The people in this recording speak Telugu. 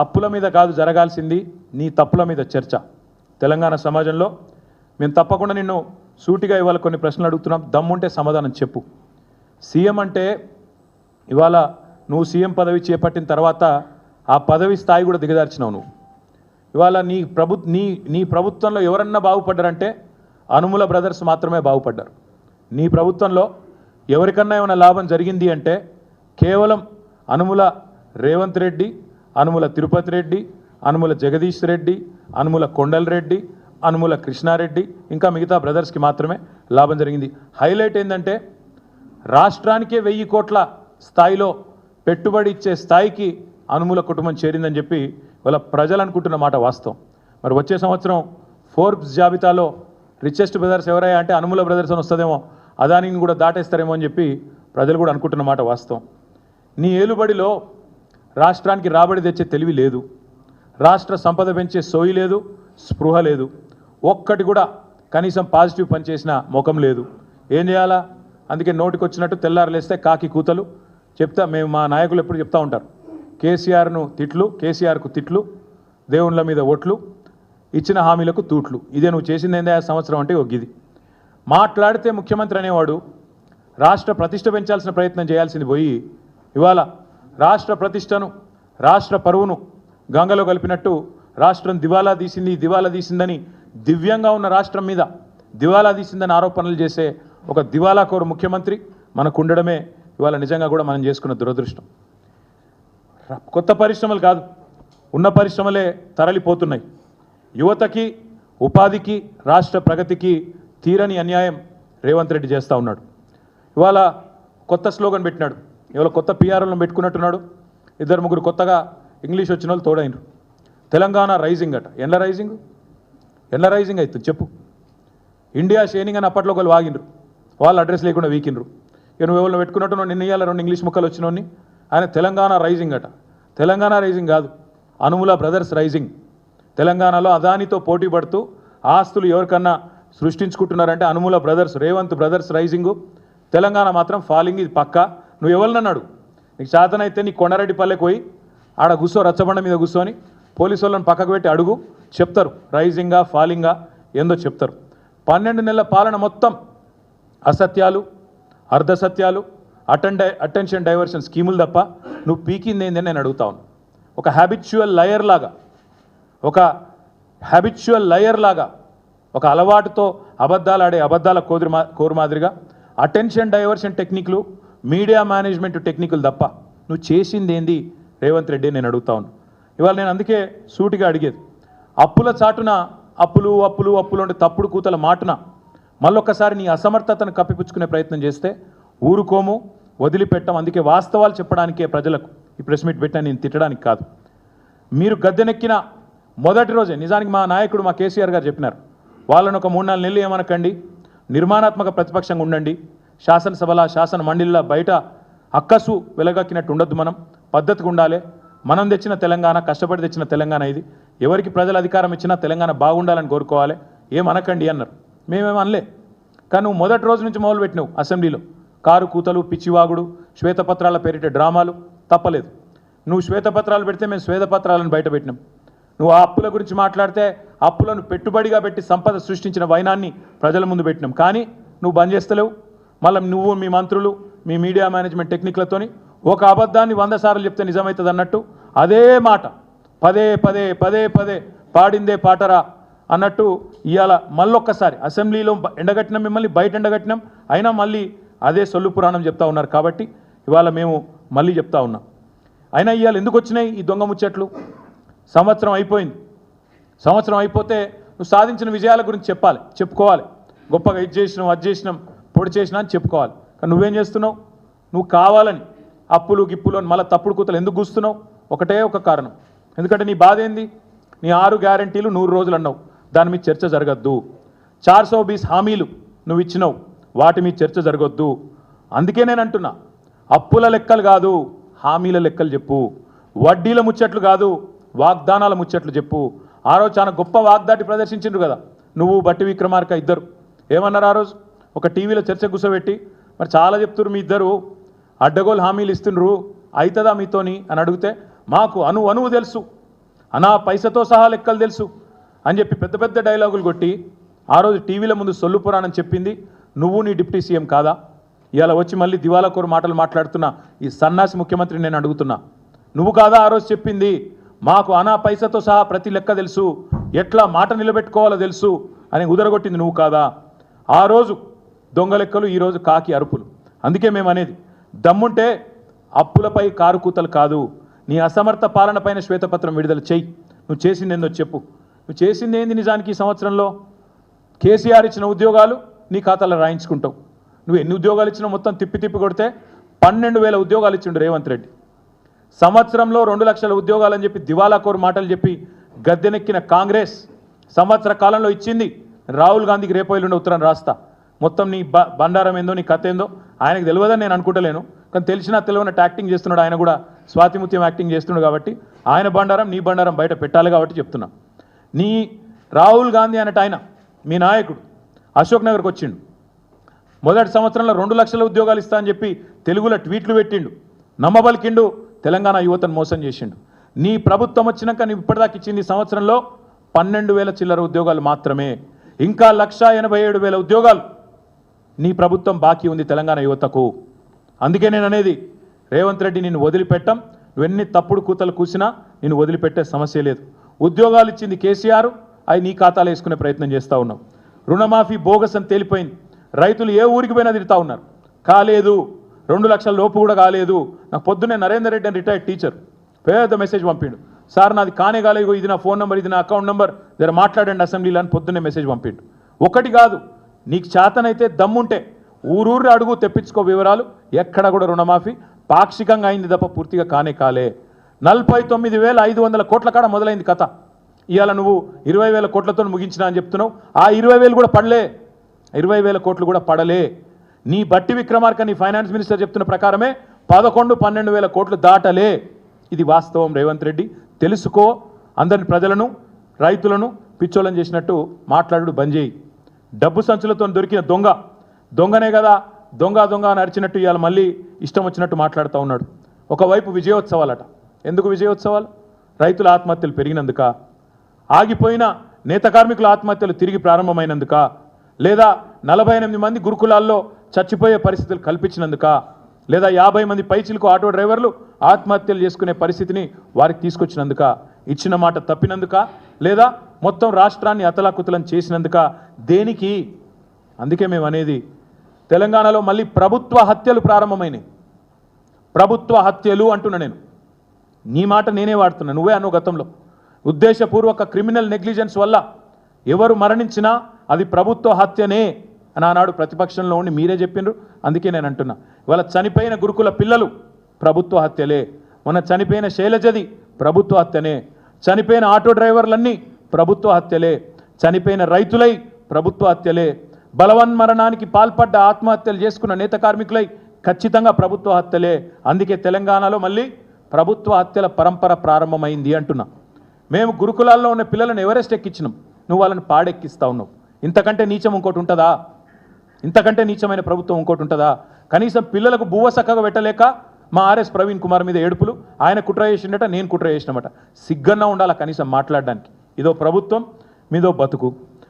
అప్పుల మీద కాదు జరగాల్సింది, నీ తప్పుల మీద చర్చ. తెలంగాణ సమాజంలో మేము తప్పకుండా నిన్ను సూటిగా ఇవాళ కొన్ని ప్రశ్నలు అడుగుతున్నాం, దమ్ముంటే సమాధానం చెప్పు. సీఎం అంటే ఇవాళ నువ్వు సీఎం పదవి చేపట్టిన తర్వాత ఆ పదవి స్థాయి కూడా దిగదార్చినావు నువ్వు. ఇవాళ నీ ప్రభుత్వంలో ఎవరన్నా బాగుపడ్డారంటే అనుముల బ్రదర్స్ మాత్రమే బాగుపడ్డారు. నీ ప్రభుత్వంలో ఎవరికన్నా ఏమైనా లాభం జరిగింది అంటే కేవలం అనుముల రేవంత్ రెడ్డి, అనుముల తిరుపతి రెడ్డి, అనుముల జగదీష్ రెడ్డి, అనుముల కొండల్ రెడ్డి, అనుముల కృష్ణారెడ్డి, ఇంకా మిగతా బ్రదర్స్కి మాత్రమే లాభం జరిగింది. హైలైట్ ఏంటంటే రాష్ట్రానికే 1000 కోట్ల స్థాయిలో పెట్టుబడి ఇచ్చే స్థాయికి అనుముల కుటుంబం చేరిందని చెప్పి వాళ్ళ ప్రజలు అనుకుంటున్న మాట వాస్తవం. మరి వచ్చే సంవత్సరం ఫోర్బ్స్ జాబితాలో రిచెస్ట్ బ్రదర్స్ ఎవరయ్యా అంటే అనుముల బ్రదర్స్ అని వస్తుందేమో, అదానిని కూడా దాటేస్తారేమో అని చెప్పి ప్రజలు కూడా అనుకుంటున్న మాట వాస్తవం. నీ ఏలుబడిలో రాష్ట్రానికి రాబడి తెచ్చే తెలివి లేదు, రాష్ట్ర సంపద పెంచే సోయి లేదు, స్పృహ లేదు, ఒక్కటి కూడా కనీసం పాజిటివ్ పని చేసిన ముఖం లేదు. ఏం చేయాలా? అందుకే నోటికి వచ్చినట్టు తెల్లారలేస్తే కాకి కూతలు చెప్తా. మేము మా నాయకులు ఎప్పుడు చెప్తా ఉంటారు, కేసీఆర్కు తిట్లు, దేవుళ్ళ మీద ఒట్లు, ఇచ్చిన హామీలకు తూట్లు. ఇదే నువ్వు చేసింది ఏందా సంవత్సరం అంటే ఒగ్గిది. మాట్లాడితే ముఖ్యమంత్రి అనేవాడు రాష్ట్ర ప్రతిష్ట పెంచాల్సిన ప్రయత్నం చేయాల్సింది పోయి ఇవాళ రాష్ట్ర ప్రతిష్టను, రాష్ట్ర పరువును గంగలో కలిపినట్టు రాష్ట్రం దివాలా తీసిందని దివ్యంగా ఉన్న రాష్ట్రం మీద దివాలా తీసిందని ఆరోపణలు చేసే ఒక దివాలాకోరు ముఖ్యమంత్రి మనకు ఉండడమే ఇవాళ నిజంగా కూడా మనం చేసుకున్న దురదృష్టం. కొత్త పరిశ్రమలు కాదు, ఉన్న పరిశ్రమలే తరలిపోతున్నాయి. యువతకి, ఉపాధికి, రాష్ట్ర ప్రగతికి తీరని అన్యాయం రేవంత్ రెడ్డి చేస్తూ ఉన్నాడు. ఇవాళ కొత్త స్లోగన్ పెట్టినాడు, ఇవాళ కొత్త పిఆర్లను పెట్టుకున్నట్టున్నాడు. 2-3 కొత్తగా ఇంగ్లీష్ వచ్చిన వాళ్ళు తోడైనరు. తెలంగాణ రైజింగ్ అట. ఎల్ల రైజింగ్ అవుతుంది చెప్పు. ఇండియా షేనింగ్ అని అప్పట్లో ఒకళ్ళు వాగినరు, వాళ్ళు అడ్రస్ లేకుండా వీకినరు. ఇక నువ్వు ఎవరిని పెట్టుకున్నట్టు నిన్న ఇవాళ 2 ఇంగ్లీష్ ముక్కలు వచ్చినోని ఆయన తెలంగాణ రైజింగ్ అట. తెలంగాణ రైజింగ్ కాదు, అనుముల బ్రదర్స్ రైజింగ్. తెలంగాణలో అదానితో పోటీ పడుతూ ఆస్తులు ఎవరికన్నా సృష్టించుకుంటున్నారంటే అనుముల బ్రదర్స్, రేవంత్ బ్రదర్స్ రైజింగు. తెలంగాణ మాత్రం ఫాలింగ్, ఇది పక్కా. నువ్వు ఎవరినన్నాడు? నీకు చేతనైతే నీ కొండారెడ్డి పల్లెకి పోయి ఆడ కూర్చో, రచ్చబండ మీద కూర్చొని పోలీసు వాళ్ళని పక్కకు పెట్టి అడుగు, చెప్తారు రైజింగా ఫాలింగా ఏందో చెప్తారు. 12 నెలల పాలన మొత్తం అసత్యాలు, అర్ధసత్యాలు, అటెన్షన్ డైవర్షన్ స్కీములు తప్ప నువ్వు పీకింది ఏందని నేను అడుగుతా ఉన్నాను. ఒక హ్యాబిచువల్ లయర్ లాగా ఒక అలవాటుతో అబద్ధాలు ఆడే అబద్ధాల కోరు మాదిరిగా అటెన్షన్ డైవర్షన్ టెక్నిక్లు, మీడియా మేనేజ్మెంట్ టెక్నిక్లు తప్ప నువ్వు చేసింది ఏంది రేవంత్ రెడ్డి నేను అడుగుతా ఉన్నాను. ఇవాళ నేను అందుకే సూటిగా అడిగేది, అప్పుల చాటున అప్పులు అంటే తప్పుడు కూతల మాటున మళ్ళొక్కసారి నీ అసమర్థతను కప్పిపుచ్చుకునే ప్రయత్నం చేస్తే ఊరుకోము, వదిలిపెట్టాం. అందుకే వాస్తవాలు చెప్పడానికే ప్రజలకు ఈ ప్రెస్ మీట్ పెట్టా, నేను తిట్టడానికి కాదు. మీరు గద్దెనెక్కిన మొదటి రోజే నిజానికి మా నాయకుడు మా కేసీఆర్ గారు చెప్పినారు, వాళ్ళను ఒక 3-4 నెలలు ఏమనకండి, నిర్మాణాత్మక ప్రతిపక్షంగా ఉండండి, శాసనసభల శాసన మండలిలో బయట అక్కసు వెలగక్కినట్టు ఉండొద్దు, మనం పద్ధతిగా ఉండాలి, మనం తెచ్చిన తెలంగాణ, కష్టపడి తెచ్చిన తెలంగాణ ఇది, ఎవరికి ప్రజలు అధికారం ఇచ్చినా తెలంగాణ బాగుండాలని కోరుకోవాలి, ఏమనకండి అన్నారు. మేమేమో అనలే. కానీ నువ్వు మొదటి రోజు నుంచి మొదలుపెట్టినావు అసెంబ్లీలో కారు కూతలు, పిచ్చివాగుడు, శ్వేతపత్రాల పేరిట డ్రామాలు తప్పలేదు. నువ్వు శ్వేతపత్రాలు పెడితే మేము శ్వేతపత్రాలను బయట పెట్టినాం. నువ్వు ఆ అప్పుల గురించి మాట్లాడితే అప్పులను పెట్టుబడిగా పెట్టి సంపద సృష్టించిన వైనాన్ని ప్రజల ముందు పెట్టినాం. కానీ నువ్వు బంద్ చేస్తలేవు. మళ్ళీ నువ్వు, మీ మంత్రులు, మీ మీడియా మేనేజ్మెంట్ టెక్నిక్లతోని ఒక అబద్ధాన్ని 100 సార్లు చెప్తే నిజమవుతుంది అన్నట్టు అదే మాట పదే పాడిందే పాటరా అన్నట్టు ఇవాళ మళ్ళొక్కసారి అసెంబ్లీలో ఎండగట్టినాం, మిమ్మల్ని బయట ఎండగట్టినాం, అయినా మళ్ళీ అదే సొల్లు పురాణం చెప్తా ఉన్నారు. కాబట్టి ఇవాళ మేము మళ్ళీ చెప్తా ఉన్నాం. అయినా ఇవాళ ఎందుకు వచ్చినాయి ఈ దొంగ ముచ్చట్లు? సంవత్సరం అయిపోయింది. సంవత్సరం అయిపోతే నువ్వు సాధించిన విజయాల గురించి చెప్పుకోవాలి. గొప్పగా ఇది చేసినాం, అది చేసినాం, పొడి చేసినా అని చెప్పుకోవాలి. కానీ నువ్వేం చేస్తున్నావు? నువ్వు కావాలని అప్పులు గిప్పులు అని మళ్ళీ తప్పుడు కూతలు ఎందుకు కూస్తున్నావు? ఒకటే ఒక కారణం. ఎందుకంటే నీ బాధ ఏంది? నీ 6 గ్యారంటీలు 100 రోజులు అన్నావు, దాని మీద చర్చ జరగద్దు. 420 హామీలు నువ్వు ఇచ్చినావు, వాటి మీద చర్చ జరగొద్దు. అందుకే నేను అంటున్నా, అప్పుల లెక్కలు కాదు, హామీల లెక్కలు చెప్పు. వడ్డీల ముచ్చట్లు కాదు, వాగ్దానాల ముచ్చట్లు చెప్పు. ఆ రోజు చాలా గొప్ప వాగ్దాటి ప్రదర్శించిండ్రు కదా నువ్వు, బట్టి విక్రమార్క ఇద్దరు. ఏమన్నారు ఆ రోజు? ఒక టీవీలో చర్చ కూర్చోబెట్టి, మరి చాలా చెప్తున్నారు మీ ఇద్దరు, అడ్డగోలు హామీలు ఇస్తుండ్రు, అవుతుందా మీతోని అని అడిగితే మాకు అణువు తెలుసు, అనా పైసతో సహా లెక్కలు తెలుసు అని చెప్పి పెద్ద పెద్ద డైలాగులు కొట్టి ఆ రోజు టీవీల ముందు సొల్లు పురాణం చెప్పింది నువ్వు నీ డిప్యూటీ సీఎం కాదా? ఇవాళ వచ్చి మళ్ళీ దివాలాకోరు మాటలు మాట్లాడుతున్నా ఈ సన్నాసి ముఖ్యమంత్రిని నేను అడుగుతున్నా, నువ్వు కాదా ఆ రోజు చెప్పింది మాకు అనా పైసతో సహా ప్రతి లెక్క తెలుసు, ఎట్లా మాట నిలబెట్టుకోవాలో తెలుసు అని ఉదరగొట్టింది నువ్వు కాదా? ఆ రోజు దొంగ లెక్కలు, ఈరోజు కాకి అరుపులు. అందుకే మేము అనేది, దమ్ముంటే అప్పులపై కారు కూతలు కాదు, నీ అసమర్థ పాలన పైన శ్వేతపత్రం విడుదల చెయ్యి. నువ్వు చేసింది ఏందో చెప్పు. నువ్వు చేసింది ఏంది నిజానికి ఈ సంవత్సరంలో? కేసీఆర్ ఇచ్చిన ఉద్యోగాలు నీ ఖాతాలో రాయించుకుంటావు. నువ్వు ఎన్ని ఉద్యోగాలు ఇచ్చినా మొత్తం తిప్పి కొడితే 12,000 ఉద్యోగాలు ఇచ్చిండు రేవంత్ రెడ్డి. సంవత్సరంలో 2 లక్షల ఉద్యోగాలని చెప్పి దివాలాకోరు మాటలు చెప్పి గద్దెనెక్కిన కాంగ్రెస్ సంవత్సర కాలంలో ఇచ్చింది. రాహుల్ గాంధీకి రేపోయిలుండే ఉత్తరం రాస్తా, మొత్తం నీ బండారం ఏందో నీ కథ ఏందో ఆయనకు తెలియదని నేను అనుకుంటలేను, కానీ తెలిసినా తెలియనట్టు యాక్టింగ్ చేస్తున్నాడు. ఆయన కూడా స్వాతిముత్యం యాక్టింగ్ చేస్తున్నాడు కాబట్టి ఆయన బండారం నీ బండారం బయట పెట్టాలి కాబట్టి చెప్తున్నా. నీ రాహుల్ గాంధీ అన్నట్టు ఆయన మీ నాయకుడు అశోక్ నగర్కి వచ్చిండు, మొదటి సంవత్సరంలో 2 లక్షల ఉద్యోగాలు ఇస్తా అని చెప్పి తెలుగులో ట్వీట్లు పెట్టిండు, నమ్మబలికిండు, తెలంగాణ యువతను మోసం చేసిండు. నీ ప్రభుత్వం వచ్చినాక నీ ఇప్పటిదాకా ఇచ్చింది సంవత్సరంలో 12,000 చిల్లర ఉద్యోగాలు మాత్రమే. ఇంకా 1,87,000 ఉద్యోగాలు నీ ప్రభుత్వం బాకీ ఉంది తెలంగాణ యువతకు. అందుకే నేను అనేది, రేవంత్ రెడ్డి నిన్ను వదిలిపెట్టం, నువ్వెన్ని తప్పుడు కూతలు కూసినా నిన్ను వదిలిపెట్టే సమస్య లేదు. ఉద్యోగాలు ఇచ్చింది కేసీఆర్, అవి నీ ఖాతాలో వేసుకునే ప్రయత్నం చేస్తూ ఉన్నావు. రుణమాఫీ బోగస్ అని తేలిపోయింది. రైతులు ఏ ఊరికి పోయినా తిరుగుతూ ఉన్నారు, కాలేదు, 2 లక్షల లోపు కూడా కాలేదు. నాకు పొద్దున్నే నరేందర్ రెడ్డి అని రిటైర్డ్ టీచర్ పెద్ద మెసేజ్ పంపిండు, సార్ నాది కానే కాలేదు, ఇది నా ఫోన్ నెంబర్, ఇది నా అకౌంట్ నెంబర్, దగ్గర మాట్లాడండి అసెంబ్లీలో అని పొద్దున్నే మెసేజ్ పంపిండు. ఒకటి కాదు, నీకు చేతనైతే దమ్ముంటే ఊరూరు అడుగు తెప్పించుకో వివరాలు. ఎక్కడ కూడా రుణమాఫీ పాక్షికంగా అయింది తప్ప పూర్తిగా కాలే. 49,500 కోట్ల కాడ మొదలైంది కథ. ఇవాళ నువ్వు 20,000 కోట్లతో ముగించినా అని చెప్తున్నావు. ఆ 20,000 కూడా పడలే, 20,000 కోట్లు కూడా పడలే. నీ బట్టి విక్రమార్క నీ ఫైనాన్స్ మినిస్టర్ చెప్తున్న ప్రకారమే 11-12,000 కోట్లు దాటలే. ఇది వాస్తవం రేవంత్ రెడ్డి, తెలుసుకో. అందరిని ప్రజలను రైతులను పిచ్చోళ్ళని చేసినట్టు మాట్లాడు బంద్ చేయి. డబ్బు సంచులతో దొరికిన దొంగనే కదా దొంగ అని అరిచినట్టు ఇవాళ మళ్ళీ ఇష్టం వచ్చినట్టు మాట్లాడుతూ ఉన్నాడు. ఒకవైపు విజయోత్సవాలట. ఎందుకు విజయోత్సవాలు? రైతుల ఆత్మహత్యలు పెరిగినందుక, ఆగిపోయిన నేత కార్మికుల ఆత్మహత్యలు తిరిగి ప్రారంభమైనందుక, లేదా 48 మంది గురుకులాల్లో చచ్చిపోయే పరిస్థితులు కల్పించినందుక, లేదా 50 మంది పైచిలకు ఆటో డ్రైవర్లు ఆత్మహత్యలు చేసుకునే పరిస్థితిని వారికి తీసుకొచ్చినందుక, ఇచ్చిన మాట తప్పినందుక, లేదా మొత్తం రాష్ట్రాన్ని అతలాకుతలం చేసినందుక, దేనికి? అందుకే మేము అనేది, తెలంగాణలో మళ్ళీ ప్రభుత్వ హత్యలు ప్రారంభమైనాయి. ప్రభుత్వ హత్యలు అంటున్నా నేను, నీ మాట నేనే వాడుతున్నా, నువ్వే అను గతంలో. ఉద్దేశపూర్వక క్రిమినల్ నెగ్లిజెన్స్ వల్ల ఎవరు మరణించినా అది ప్రభుత్వ హత్యనే అని ఆనాడు ప్రతిపక్షంలో ఉండి మీరే చెప్పిండ్రు. అందుకే నేను అంటున్నా, ఇవాళ చనిపోయిన గురుకుల పిల్లలు ప్రభుత్వ హత్యలే, మొన్న చనిపోయిన శైలజది ప్రభుత్వ హత్యనే, చనిపోయిన ఆటో డ్రైవర్లన్నీ ప్రభుత్వ హత్యలే, చనిపోయిన రైతులై ప్రభుత్వ హత్యలే, బలవన్మరణానికి పాల్పడ్డ ఆత్మహత్యలు చేసుకున్న నేత కార్మికులై ఖచ్చితంగా ప్రభుత్వ హత్యలే. అందుకే తెలంగాణలో మళ్ళీ ప్రభుత్వ హత్యల పరంపర ప్రారంభమైంది అంటున్నా. మేము గురుకులాల్లో ఉన్న పిల్లలను ఎవరెస్ట్ ఎక్కించినాం, నువ్వు వాళ్ళని పాడెక్కిస్తా ఉన్నావు. ఇంతకంటే నీచం ఇంకోటి ఉంటుందా? ఇంతకంటే నీచమైన ప్రభుత్వం ఇంకోటి ఉంటుందా? కనీసం పిల్లలకు బువ్వ చక్కగా పెట్టలేక మా ఆర్ఎస్ ప్రవీణ్ కుమార్ మీద ఏడుపులు, ఆయన కుట్ర చేసిండట, నేను కుట్ర చేసినమాట. సిగ్గన్నా ఉండాలా కనీసం మాట్లాడడానికి. ఇదో ప్రభుత్వం, మీదో బతుకు.